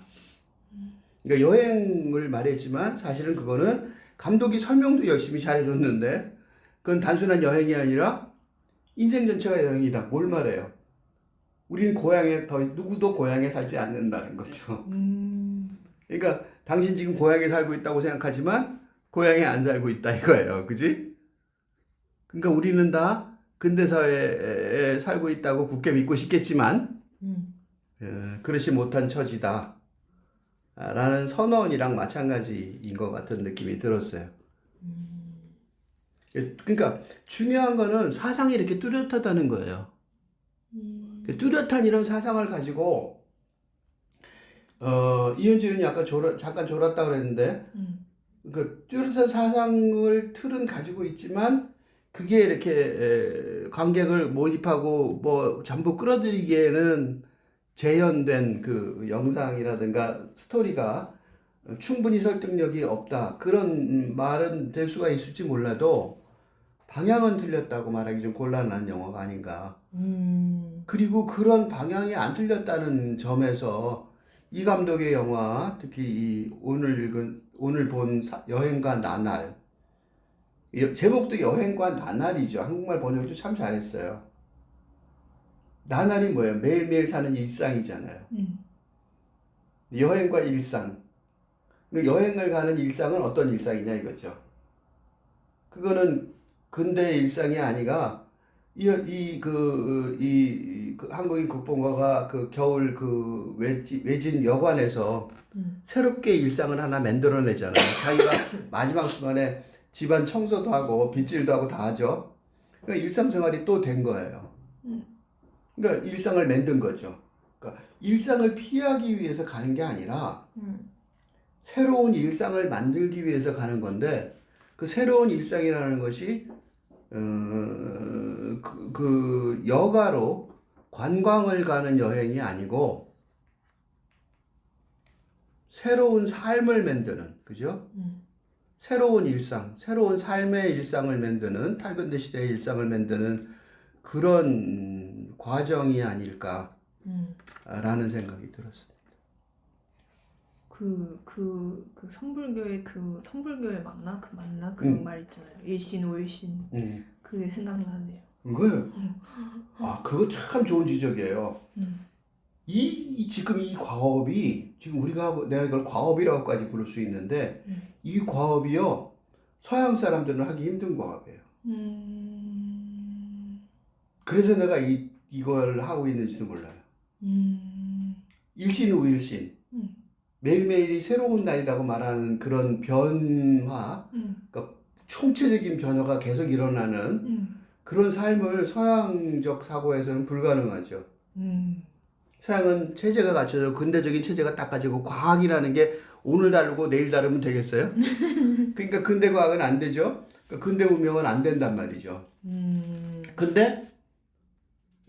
그러니까 여행을 말했지만 사실은 그거는 감독이 설명도 열심히 잘해줬는데 그건 단순한 여행이 아니라 인생 전체가 여행이다. 뭘 말해요? 우리는 누구도 고향에 살지 않는다는 거죠. 그러니까 당신 지금 고향에 살고 있다고 생각하지만 고향에 안 살고 있다 이거예요. 그지? 그러니까 우리는 다 근대사회에 살고 있다고 굳게 믿고 싶겠지만 그렇지 못한 처지다 라는 선언이랑 마찬가지인 것 같은 느낌이 들었어요. 그러니까 중요한 거는 사상이 이렇게 뚜렷하다는 거예요. 뚜렷한 이런 사상을 가지고 이은지 의원이 아까 잠깐 졸았다고 그랬는데 그 뚜렷한 사상을 틀은 가지고 있지만 그게 이렇게 관객을 몰입하고 뭐 전부 끌어들이기에는 재현된 그 영상이라든가 스토리가 충분히 설득력이 없다. 그런 말은 될 수가 있을지 몰라도 방향은 틀렸다고 말하기 좀 곤란한 영화가 아닌가. 그리고 그런 방향이 안 틀렸다는 점에서 이 감독의 영화, 특히 이 오늘 본 여행과 나날, 제목도 여행과 나날이죠. 한국말 번역도 참 잘했어요. 나날이 뭐예요? 매일매일 사는 일상이잖아요. 여행과 일상. 여행을 가는 일상은 어떤 일상이냐 이거죠. 그거는 근대의 일상이 아니라 그 한국인 극본가가 그 겨울 그 외진 여관에서 새롭게 일상을 하나 만들어내잖아요. 자기가 마지막 순간에 집안 청소도 하고 빗질도 하고 다 하죠. 그러니까 일상생활이 또 된 거예요. 그러니까 일상을 만든 거죠. 그러니까 일상을 피하기 위해서 가는 게 아니라 새로운 일상을 만들기 위해서 가는 건데 그 새로운 일상이라는 것이 그 여가로 관광을 가는 여행이 아니고 새로운 삶을 만드는, 그죠? 새로운 일상, 새로운 삶의 일상을 만드는, 탈근대 시대의 일상을 만드는 그런 과정이 아닐까라는 생각이 들었어요. 선불교의 맞나? 그 말 있잖아요. 일신, 오일신. 그게 생각나네요. 그거 참 좋은 지적이에요. 지금 이 과업이, 지금 내가 이걸 과업이라고까지 부를 수 있는데, 이 과업이요, 서양 사람들은 하기 힘든 과업이에요. 그래서 내가 이걸 하고 있는지도 몰라요. 일신, 우일신. 매일매일이 새로운 날이라고 말하는 그런 변화, 그러니까 총체적인 변화가 계속 일어나는 그런 삶을 서양적 사고에서는 불가능하죠. 서양은 체제가 갖춰져 근대적인 체제가 딱 가지고 과학이라는 게 오늘 다르고 내일 다르면 되겠어요? 그러니까 근대 과학은 안 되죠. 그러니까 근대 문명은 안 된단 말이죠. 근데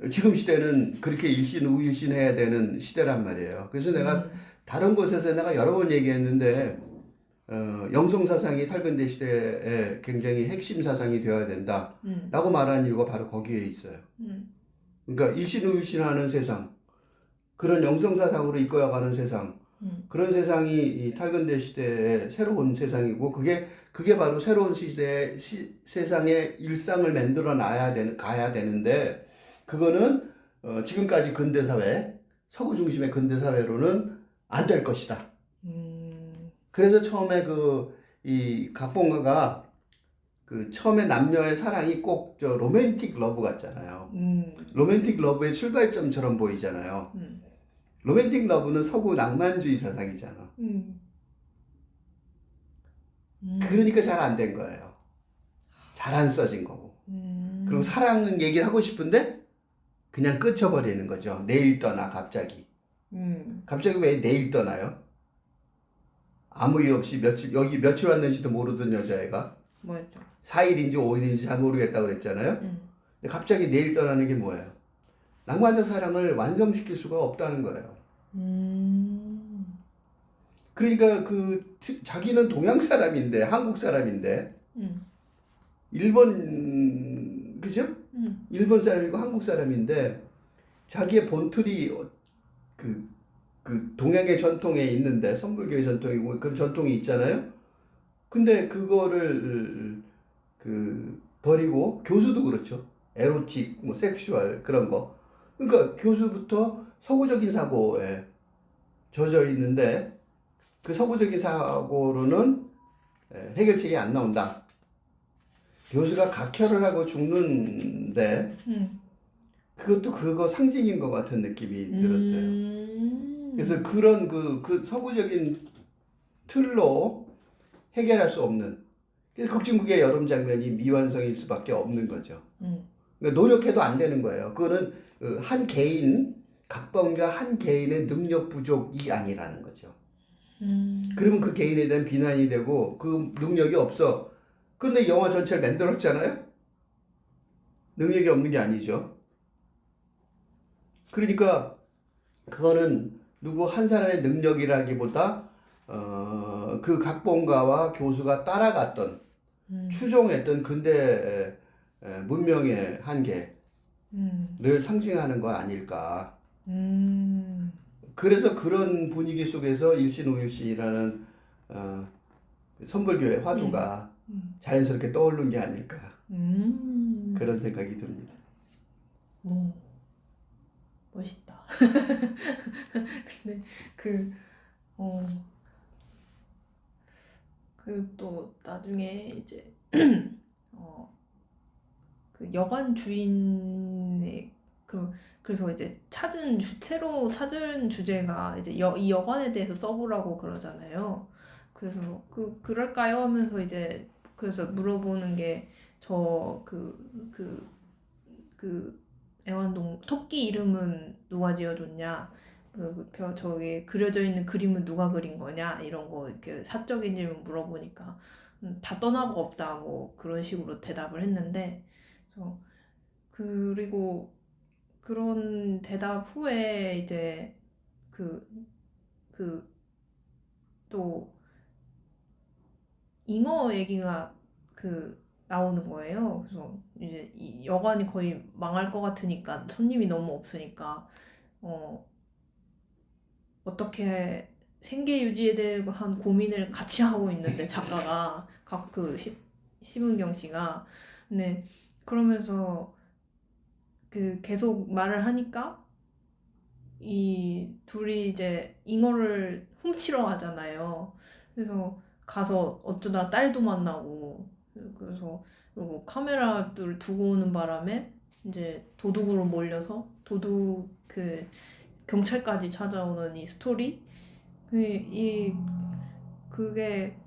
지금 시대는 그렇게 일신 우일신 해야 되는 시대란 말이에요. 그래서 내가 다른 곳에서 내가 여러 번 얘기했는데 영성 사상이 탈근대 시대에 굉장히 핵심 사상이 되어야 된다라고 말하는 이유가 바로 거기에 있어요. 그러니까 일신 우일신하는 세상, 그런 영성 사상으로 이끌어가는 세상, 그런 세상이 이 탈근대 시대의 새로운 세상이고 그게 바로 새로운 시대의 세상의 일상을 만들어 가야 되는데 그거는 지금까지 근대 사회, 서구 중심의 근대 사회로는 안 될 것이다. 그래서 처음에 이 각본가가 처음에 남녀의 사랑이 꼭 로맨틱 러브 같잖아요. 로맨틱 러브의 출발점처럼 보이잖아요. 로맨틱 러브는 서구 낭만주의 사상이잖아. 그러니까 잘 안 된 거예요. 잘 안 써진 거고. 그리고 사랑 얘기를 하고 싶은데 그냥 끊쳐버리는 거죠. 내일 떠나 갑자기. 갑자기 왜 내일 떠나요? 아무 이유 없이 여기 며칠 왔는지도 모르던 여자애가 뭐였죠? 4일인지 5일인지 잘 모르겠다고 그랬잖아요. 근데 갑자기 내일 떠나는 게 뭐예요? 낭만적 사랑을 완성시킬 수가 없다는 거예요. 그러니까 자기는 동양 사람인데, 한국 사람인데, 일본, 그죠? 일본 사람이고 한국 사람인데, 자기의 본틀이 동양의 전통에 있는데, 선불교의 전통이고, 그런 전통이 있잖아요? 근데 그거를, 버리고, 교수도 그렇죠. 에로틱, 섹슈얼, 그런 거. 그러니까 교수부터 서구적인 사고에 젖어 있는데, 그 서구적인 사고로는 해결책이 안 나온다. 교수가 각혈을 하고 죽는데 그것도 그거 상징인 것 같은 느낌이 들었어요. 그래서 그런 그 서구적인 틀로 해결할 수 없는, 그래서 극중국의 여름 장면이 미완성일 수밖에 없는 거죠. 그러니까 노력해도 안 되는 거예요. 그거는 한 개인, 각본가 한 개인의 능력 부족이 아니라는 거죠. 그러면 그 개인에 대한 비난이 되고 그 능력이 없어. 근데 영화 전체를 만들었잖아요. 능력이 없는 게 아니죠. 그러니까 그거는 누구 한 사람의 능력이라기보다 그 각본가와 교수가 따라갔던 추종했던 근대 문명의 한계를 상징하는 거 아닐까. 그래서 그런 분위기 속에서 일신우유신이라는 선불교의 화두가 자연스럽게 떠오른 게 아닐까. 그런 생각이 듭니다. 오, 멋있다. 근데 또 나중에 이제 그 여관 주인의 그래서 이제 새로 찾은 주제가 이제 이 여관에 대해서 써보라고 그러잖아요. 그래서 그럴까요? 하면서 이제 그래서 물어보는 게 애완동 토끼 이름은 누가 지어줬냐? 저기 그려져 있는 그림은 누가 그린 거냐? 이런 거 이렇게 사적인 질문 물어보니까 다 떠나고 없다 뭐 그런 식으로 대답을 했는데 그리고 그런 대답 후에 이제 또 잉어 얘기가 나오는 거예요. 그래서 이제 이 여관이 거의 망할 것 같으니까 손님이 너무 없으니까 어떻게 생계 유지에 대한 고민을 같이 하고 있는데 작가가 심은경 씨가 근데 그러면서 계속 말을 하니까 이 둘이 이제 잉어를 훔치러 가잖아요. 그래서 가서 어쩌다 딸도 만나고 그래서 그리고 카메라를 두고 오는 바람에 이제 도둑으로 몰려서 경찰까지 찾아오는 이 스토리 그게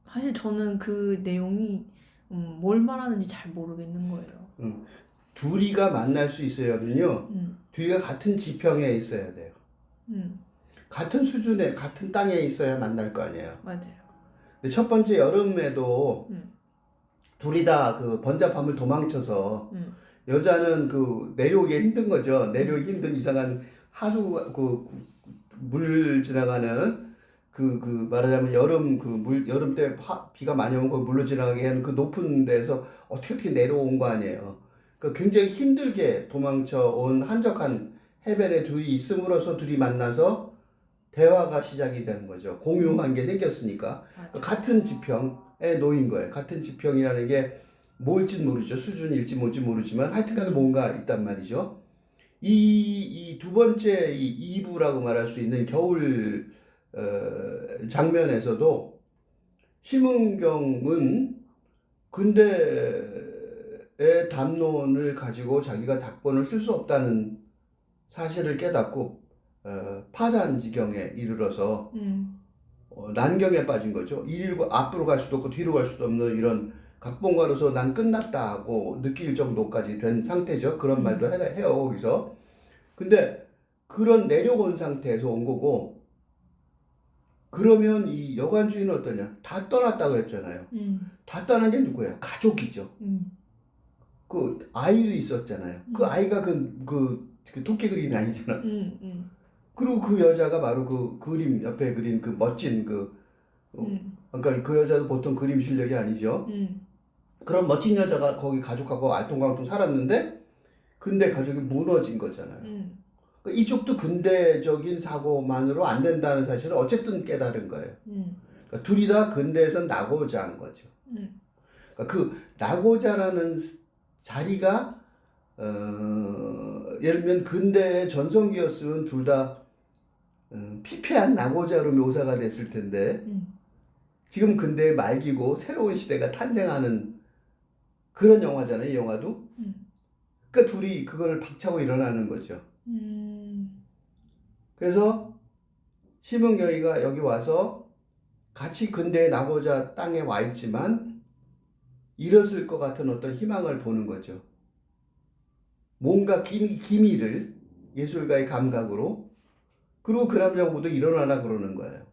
사실 저는 그 내용이 뭘 말하는지 잘 모르겠는 거예요. 둘이가 만날 수 있으려면요, 둘이가 같은 지평에 있어야 돼요. 같은 수준에, 같은 땅에 있어야 만날 거 아니에요. 맞아요. 근데 첫 번째 여름에도 둘이 다 그 번잡함을 도망쳐서 여자는 내려오기 힘든 거죠. 내려오기 힘든 이상한 하수 물 지나가는 말하자면 여름 때 비가 많이 오면 물로 지나가게 하는 그 높은 데서 어떻게 내려온 거 아니에요. 그러니까 굉장히 힘들게 도망쳐 온 한적한 해변에 둘이 있음으로써 둘이 만나서 대화가 시작이 되는 거죠. 공유한 게 생겼으니까. 같은 지평에 놓인 거예요. 같은 지평이라는 게 뭘진 모르죠. 수준일지 뭔지 모르지만 하여튼간에 뭔가 있단 말이죠. 이 두 번째 이 2부라고 말할 수 있는 겨울 장면에서도 심은경은 근대의 담론을 가지고 자기가 각본을 쓸 수 없다는 사실을 깨닫고 파산 지경에 이르러서 난경에 빠진 거죠. 앞으로 갈 수도 없고 뒤로 갈 수도 없는 이런 각본가로서 난 끝났다 하고 느낄 정도까지 된 상태죠. 그런 말도 해요, 거기서. 근데 그런 내려온 상태에서 온 거고, 그러면 이 여관 주인은 어떠냐? 다 떠났다 그랬잖아요. 다 떠난 게 누구예요? 가족이죠. 그 아이도 있었잖아요. 그 아이가 그 토끼 그림이 아니잖아. 그리고 그 여자가 바로 그 그림 옆에 그린 그 멋진 그러니까 그 여자도 보통 그림 실력이 아니죠. 그런 멋진 여자가 거기 가족하고 알통강통 살았는데 근대 가족이 무너진 거잖아요. 그러니까 이쪽도 근대적인 사고만으로 안 된다는 사실을 어쨌든 깨달은 거예요. 그러니까 둘이 다 근대에서 나고자 한 거죠. 그러니까 그 나고자라는 자리가 예를 들면 근대의 전성기였으면 둘 다 피폐한 나고자로 묘사가 됐을 텐데 지금 근대의 말기고 새로운 시대가 탄생하는 그런 영화잖아요, 이 영화도. 그러니까 둘이 그거를 박차고 일어나는 거죠. 그래서 심은경이가 여기 와서 같이 근대의 나고자 땅에 와 있지만 일었을 것 같은 어떤 희망을 보는 거죠. 뭔가 기미를 예술가의 감각으로 그리고 그 남자가 모두 일어나라 그러는 거예요.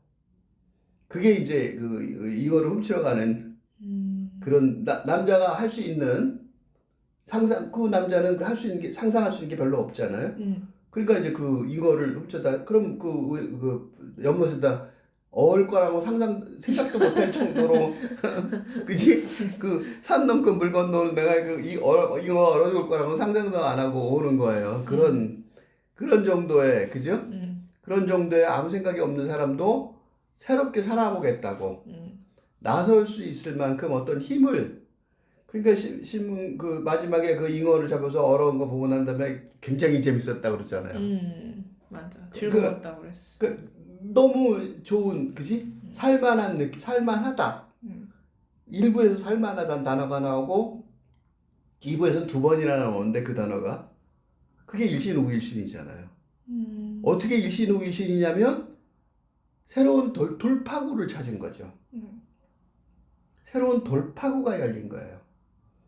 그게 이제 이거를 훔치러 가는 그런 남자가 할 수 있는 상상, 그 남자는 할 수 있는 게 상상할 수 있는 게 별로 없잖아요. 그러니까 이제 이거를 훔쳐다 그럼 그 연못에다 어을 거라고 생각도 못할 정도로 그지? 그 산 넘고 물 건너는 내가 이거 얼어줄 거라고 상상도 안 하고 오는 거예요. 그런 정도의 그죠? 그런 정도의 아무 생각이 없는 사람도 새롭게 살아보겠다고 나설 수 있을 만큼 어떤 힘을 그러니까 신문 그 마지막에 그 잉어를 잡아서 얼어온 거 보고 난 다음에 굉장히 재밌었다 그러잖아요. 맞아. 즐거웠다 그랬어. 너무 좋은 그지? 살만한 느낌, 살만하다. 1부에서 살만하다는 단어가 나오고 2부에서는 2번이나 나오는데 그 단어가 그게 일신우일신이잖아요. 어떻게 일신우일신이냐면 새로운 돌파구를 찾은 거죠. 새로운 돌파구가 열린 거예요.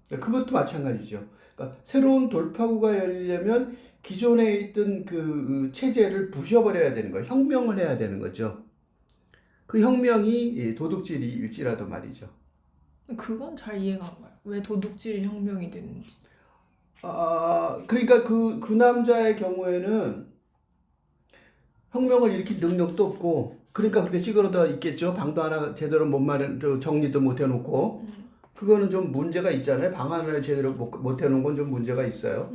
그것도 마찬가지죠. 그러니까 새로운 돌파구가 열리려면 기존에 있던 그 체제를 부셔버려야 되는 거예요. 혁명을 해야 되는 거죠. 그 혁명이 도둑질일지라도 말이죠. 그건 잘 이해가 안 가요. 왜 도둑질 혁명이 됐는지. 그러니까 그 남자의 경우에는 혁명을 일으킬 능력도 없고, 그러니까 그렇게 찌그러져 있겠죠. 방도 하나 제대로 정리도 못 해놓고. 그거는 좀 문제가 있잖아요. 방 하나를 제대로 못 해놓은 건 좀 문제가 있어요.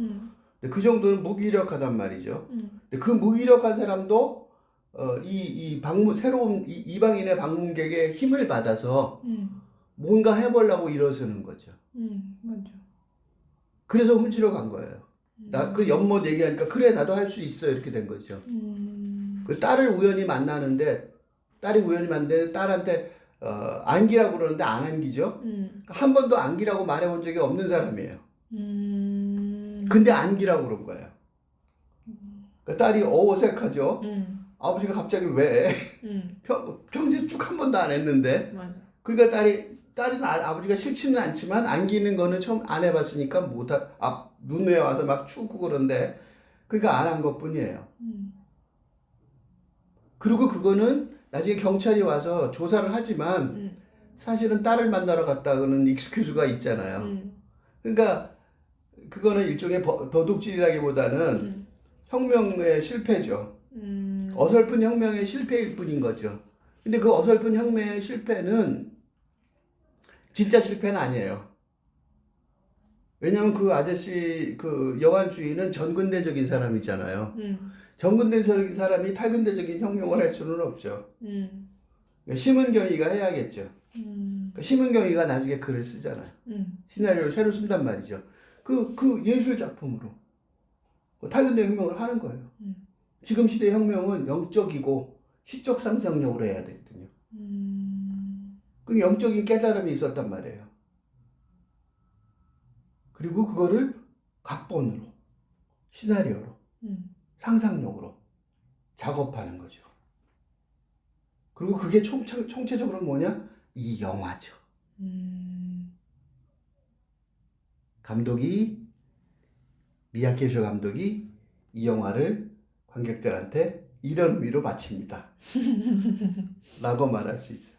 근데 그 정도는 무기력하단 말이죠. 근데 그 무기력한 사람도 새로운 이방인의 방문객의 힘을 받아서 뭔가 해보려고 일어서는 거죠. 맞아. 그래서 훔치러 간 거예요. 그 연못 얘기하니까 그래 나도 할 수 있어 이렇게 된 거죠. 그 딸을 우연히 만나는데 딸이 우연히 만나는데 딸한테 안기라고 그러는데 안 안기죠. 한 번도 안기라고 말해본 적이 없는 사람이에요. 근데 안기라고 그런 거예요. 그 딸이 어색하죠. 아버지가 갑자기 왜? 평생 쭉 한 번도 안 했는데. 맞아. 그러니까 딸은 아버지가 싫지는 않지만 안기는 거는 처음 안 해봤으니까 눈에 와서 막 추고 그런데 그러니까 안 한 것뿐이에요. 그리고 그거는 나중에 경찰이 와서 조사를 하지만 사실은 딸을 만나러 갔다고는 익스큐즈가 있잖아요. 그러니까 그거는 일종의 도둑질이라기보다는 혁명의 실패죠. 어설픈 혁명의 실패일 뿐인 거죠. 근데 그 어설픈 혁명의 실패는 진짜 실패는 아니에요. 왜냐면 그 아저씨, 그 여관 주인은 전근대적인 사람이잖아요. 전근대적인 사람이 탈근대적인 혁명을 할 수는 없죠. 심은경이가 해야겠죠. 심은경이가 나중에 글을 쓰잖아요. 시나리오를 새로 쓴단 말이죠. 그 예술 작품으로 탈근대 혁명을 하는 거예요. 지금 시대 혁명은 영적이고 시적 상상력으로 해야 되거든요. 그 영적인 깨달음이 있었단 말이에요. 그리고 그거를 각본으로, 시나리오로, 상상력으로 작업하는 거죠. 그리고 그게 총체적으로 뭐냐? 이 영화죠. 미야케쇼 감독이 이 영화를 관객들한테 이런 의미로 바칩니다. 라고 말할 수 있어요.